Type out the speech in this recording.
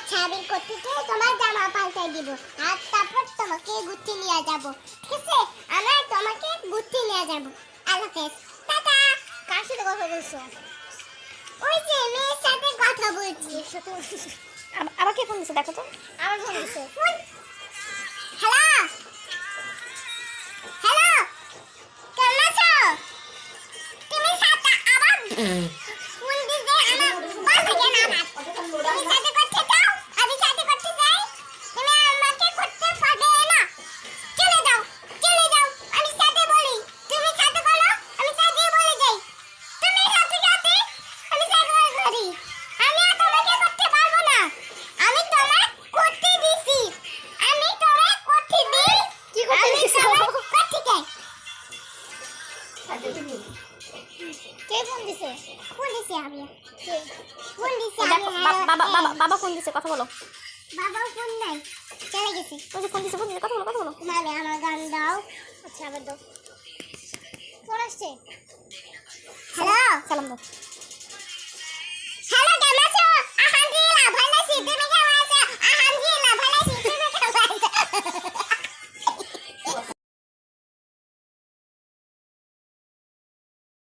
আচ্ছা আমি কোত্থেকে তোমার জামা পাল্টাই দিব আর তারপর তোমাকে ঘুরতে নিয়ে যাব, ঠিক আছে? আমরা তোমাকে ঘুরতে নিয়ে যাব। আল্লাহ হাফেজ, টাটা। কার সাথে কথা বলছো? ওই যে মেয়ের সাথে কথা বলছি। আবার কে ফোন দিছে দেখো তো। আমার ফোন দিছে। হ্যালো হ্যালো, কেমন আছো? তুমি সাথে আবার ফোন দিছে আমার বাসা কেন আমার? তুমি সাথে করতে চাও? আমি সাথে করতে চাই। তুমি আমাকে করতে পারবে না। চলে যাও চলে যাও, আমি সাথে বলি। তুমি সাথে করো, আমি সাথে বলে যাই। তুমি সাথে সাথে আমি সাথে করি। আমি আর তোমাকে করতে পারবো না। আমি তোমার করতে দিছি। আমি তোমার করতে দিই। কি করতে দিছো? করতে চাই। কে ফোন দিছে? ফোন দিছে আমি। কে ফোন দিছে? দেখো বাবা ফোন দিছে, কথা বলো। বাবা ফোন নাই, চলে গেছে। ওই যে ফোন দিছে কথা বলো কথা বলো। মানে আমার গান দাও। আচ্ছা আবার দাও। ফোন আসছে। হ্যালো, সালাম দাও।